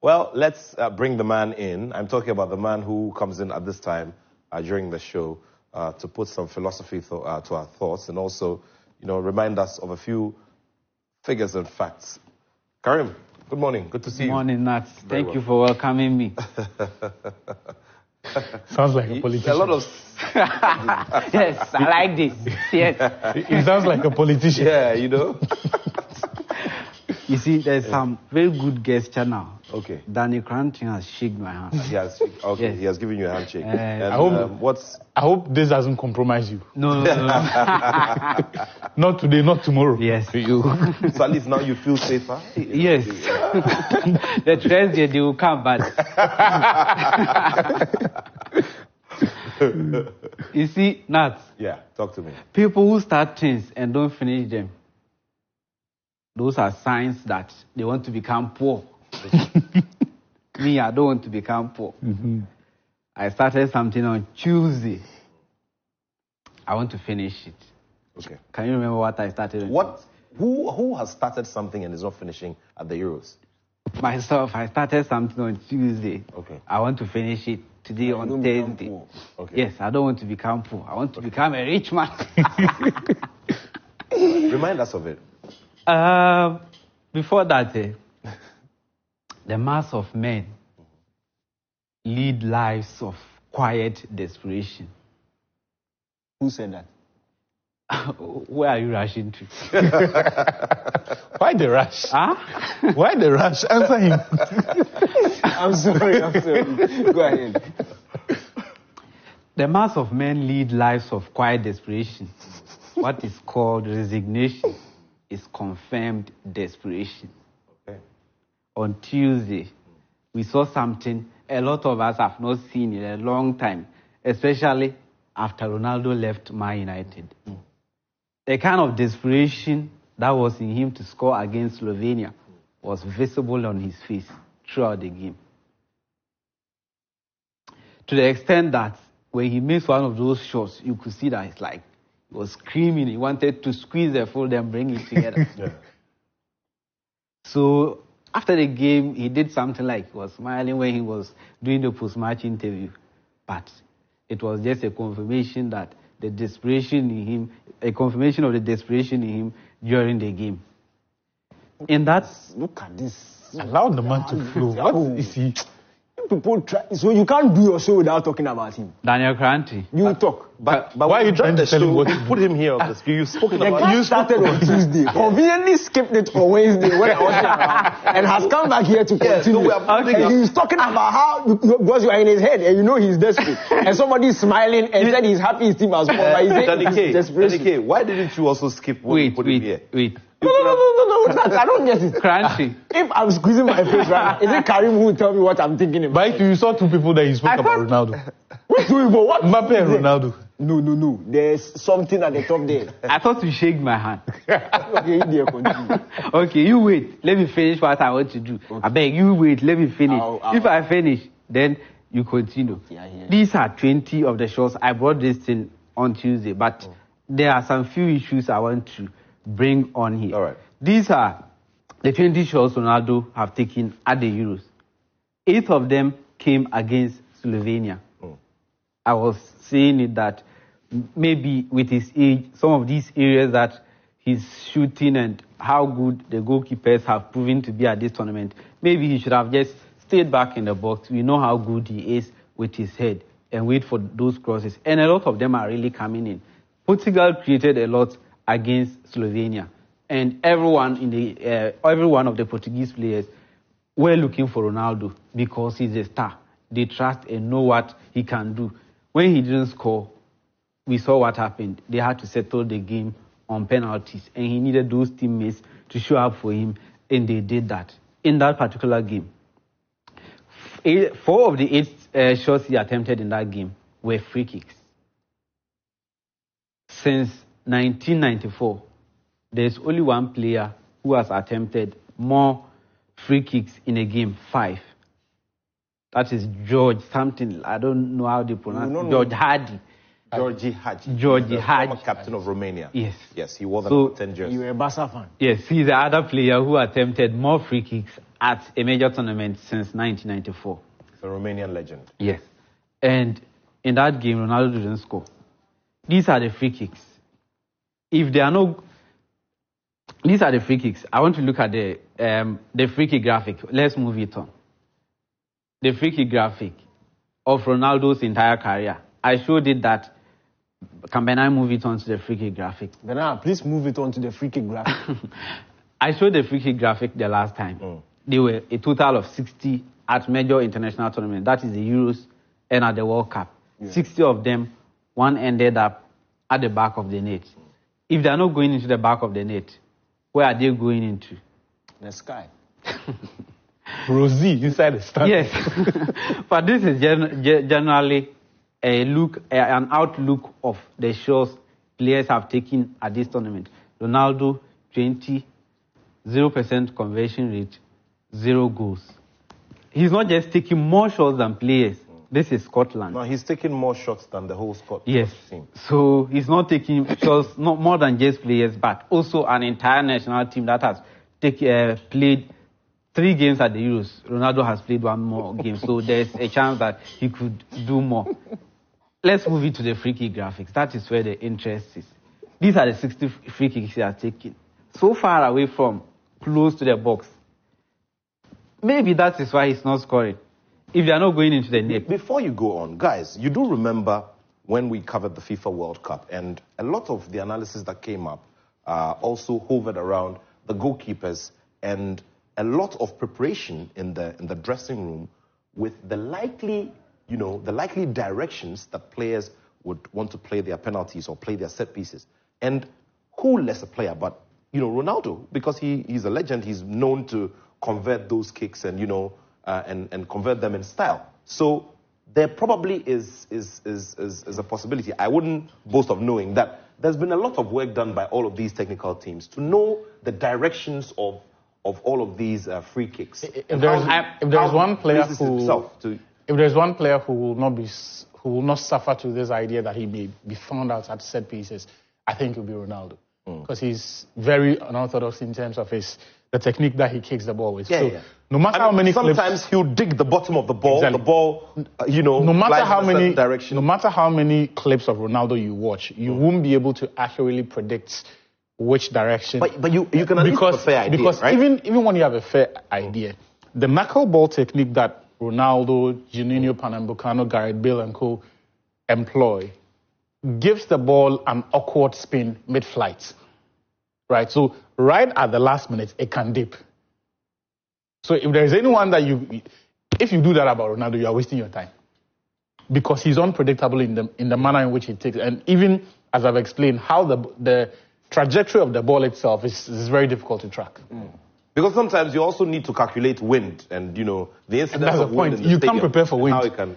Well, let's bring the man in. I'm talking about the man who comes in at this time during the show to put some philosophy to our thoughts and also, remind us of a few figures and facts. Karim, good morning. Good to see you. Good morning, Nats. Thank you for welcoming me. Sounds like a politician. A lot of... Yes, I like this. Yes. It sounds like a politician. Yeah, You see, there's some very good gesture now. Okay. Dani K has shaken my hand. Yes. Okay, yes. He has given you a handshake. I hope this doesn't compromise you. No. Not today, not tomorrow. Yes. So at least now you feel safer? Yes. The Thursday they will come, but... You see, Nats. Yeah, talk to me. People who start things and don't finish them, those are signs that they want to become poor. Me, I don't want to become poor. Mm-hmm. I started something on Tuesday. I want to finish it. Okay. Can you remember what I started on? Who has started something and is not finishing at the Euros? Myself, I started something on Tuesday. Okay. I want to finish it today on Thursday. Okay. Yes, I don't want to become poor. I want to become a rich man. Remind us of it. Before that, the mass of men lead lives of quiet desperation. Who said that? Where are you rushing to? Why the rush? Huh? Why the rush? Answer him. I'm sorry. Go ahead. The mass of men lead lives of quiet desperation. What is called resignation is confirmed desperation. Okay. On Tuesday, we saw something a lot of us have not seen in a long time, especially after Ronaldo left Man United. The kind of desperation that was in him to score against Slovenia was visible on his face throughout the game. To the extent that when he missed one of those shots, you could see that it's like he was screaming. He wanted to squeeze the foot and bring it together. Yeah. So after the game, he did something like he was smiling when he was doing the post-match interview. But it was just a confirmation that the desperation in him, a confirmation of the desperation in him during the game. And that's... Look at this. Allow the man to flow. What is he? People try, so you can't do your show without talking about him. Daniel K. You talk. But why are you trying to tell him what to put him here on the screen? You've spoken The about guy started on Tuesday, conveniently skipped it for Wednesday when I was around, and has come back here to continue. And he's talking about how, because you are in his head and you know he's desperate. And somebody's smiling and said he's happy his team has won. But he's saying Dani K, why didn't you also skip when you put him here? Wait. No, I don't get it. Crunchy. If I'm squeezing my face right now, is it Karim who will tell me what I'm thinking about? But you saw two people that you spoke about Ronaldo. Which two people? What? Mbappe and Ronaldo. No. There's something at the top there. I thought you shake my hand. Okay, there, continue. Okay, you wait. Let me finish what I want to do. Okay. I beg you wait. Let me finish. If I finish, then you continue. Yeah. These are 20 of the shows. I brought this thing on Tuesday, but there are some few issues I want to bring on here. All right. These are the 20 shots Ronaldo have taken at the Euros. 8 of them came against Slovenia. I was saying it that maybe with his age, some of these areas that he's shooting and how good the goalkeepers have proven to be at this tournament, maybe he should have just stayed back in the box. We know how good he is with his head and wait for those crosses. And a lot of them are really coming in. Portugal created a lot against Slovenia. And every one of the Portuguese players were looking for Ronaldo because he's a star. They trust and know what he can do. When he didn't score, we saw what happened. They had to settle the game on penalties, and he needed those teammates to show up for him, and they did that. In that particular game, 4 of the 8 shots he attempted in that game were free kicks. Since 1994, there's only one player who has attempted more free kicks in a game, 5. That is George something. I don't know how they pronounce it. George Hagi. Georgie Hagi. Georgie Hagi. Former captain of Romania. Yes. He wore the 10 jersey. You were a Barca fan. Yes, he's the other player who attempted more free kicks at a major tournament since 1994. The Romanian legend. Yes. And in that game, Ronaldo didn't score. These are the free kicks. If there are no... These are the free kicks. I want to look at the free kick graphic. Let's move it on. The free kick graphic of Ronaldo's entire career. I showed it that. Can Ben I move it on to the free kick graphic? Bernard, please move it on to the free kick graphic. I showed the free kick graphic the last time. They were a total of 60 at major international tournaments. That is the Euros and at the World Cup. 60 of them, one ended up at the back of the net. If they are not going into the back of the net, where are they going into? The sky. Rosie inside the stand. Yes. But this is generally an outlook of the shots players have taken at this tournament. Ronaldo, 20, 0% conversion rate, 0 goals. He's not just taking more shots than players. This is Scotland. No, he's taking more shots than the whole Scotland team. So he's not taking shots, not more than just players, but also an entire national team that has played 3 games at the Euros. Ronaldo has played 1 more game, so there's a chance that he could do more. Let's move it to the free kick graphics. That is where the interest is. These are the 60 free kicks he has taken. So far away from close to the box. Maybe that is why he's not scoring. If they are not going into the net. Before you go on, guys, you do remember when we covered the FIFA World Cup, and a lot of the analysis that came up also hovered around the goalkeepers and a lot of preparation in the dressing room with the likely directions that players would want to play their penalties or play their set pieces. And who less a player but, Ronaldo, because he's a legend, he's known to convert those kicks and, and convert them in style. So there probably is a possibility. I wouldn't boast of knowing that there's been a lot of work done by all of these technical teams to know the directions of all of these free kicks. If there's one player who will not suffer to this idea that he may be found out at set pieces, I think it will be Ronaldo, because he's very unorthodox in terms of the technique that he kicks the ball with. No matter how many sometimes he'll dig the bottom of the ball. Exactly. The ball, no matter how many direction. No matter how many clips of Ronaldo you watch, you won't be able to accurately predict which direction. But you can at least have a fair idea, because right? even when you have a fair idea, the knuckleball technique that Ronaldo, Juninho Pernambucano, Gareth Bale and co. employ gives the ball an awkward spin mid-flight, right? So right at the last minute, it can dip. So if there is anyone that if you do that about Ronaldo, you are wasting your time, because he's unpredictable in the manner in which he takes. And even as I've explained, how the trajectory of the ball itself is very difficult to track. Because sometimes you also need to calculate wind and, the incidence of wind in the you stadium. Can't prepare for wind. How it can...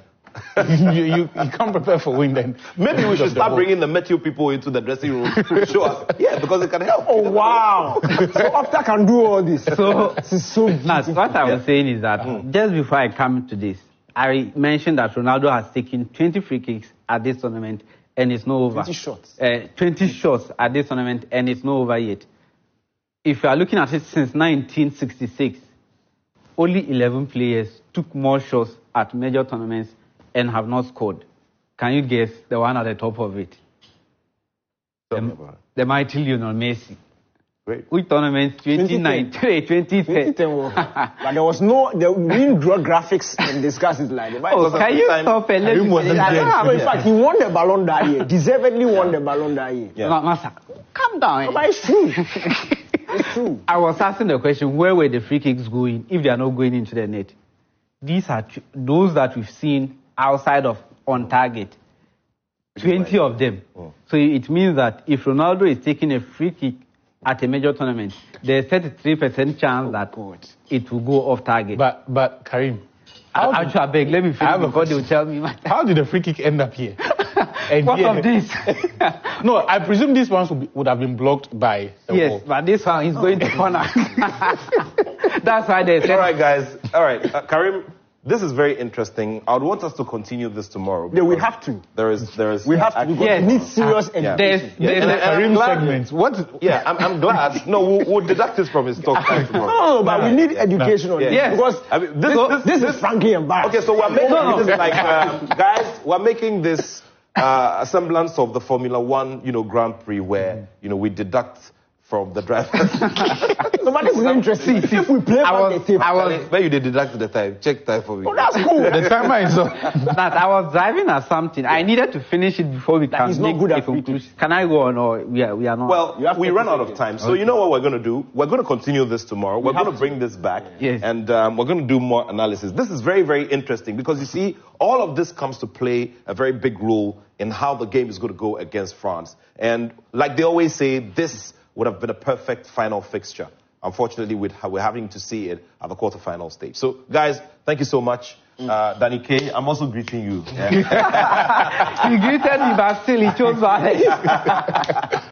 you can't prepare for wind then. Maybe we should start bringing the Meteo people into the dressing room to show us. Yeah, because it can help. Oh, wow. So Opta can do all this. So, this is so Nat, what I was saying is that just before I come to this, I mentioned that Ronaldo has taken 20 free kicks at this tournament and it's not over. 20 shots. 20 shots at this tournament and it's not over yet. If you are looking at it since 1966, only 11 players took more shots at major tournaments and have not scored. Can you guess the one at the top of it? The mighty Lionel Messi. Great. Which tournament? 2019, 2010. But there was we didn't draw graphics and discuss it like that. Can you stop and let me in fact, he won the Ballon d'Or year. Deservedly won the Ballon d'Or year. Master, calm down. But it's true. It's true. I was asking the question, where were the free kicks going if they are not going into the net? These are those that we've seen outside of on target. 20 of them. So it means that if Ronaldo is taking a free kick at a major tournament, there's 33% chance that it will go off target. But Karim, I beg, let me finish before they will tell me. How did the free kick end up here? What of this? No, I presume these ones would have been blocked by the wall. Yes, but this one is going to corner. That's why they said. All right, guys. All right, Karim, this is very interesting. I would want us to continue this tomorrow. Yeah, we have to. There is. We have to because Yes. we need serious education. There's And a I'm glad- segment. What? Yeah, I'm glad. No, we'll deduct this from his talk time tomorrow. No, but we need education on this Yes. because I mean, this is frankly embarrassing. Okay, so we're making this like, guys, we're making this a semblance of the Formula One, Grand Prix where, we deduct from the drivers. No, but this is interesting. If we play back the tape, Where you did deduct the time? Check time for me. oh, that's cool. The timer is up. that I was driving at something. I needed to finish it before we can is not make good a at conclusion. Can I go on or we are not? Well, we ran out of time. So you know what we're going to do? We're going to continue this tomorrow. We're going to bring this back. Yes. And we're going to do more analysis. This is very, very interesting because, you see, all of this comes to play a very big role in how the game is going to go against France. And like they always say, this would have been a perfect final fixture. Unfortunately, we're having to see it at the quarterfinal stage. So, guys, thank you so much. Dani K, I'm also greeting you. He greeted me, but still he chose violence.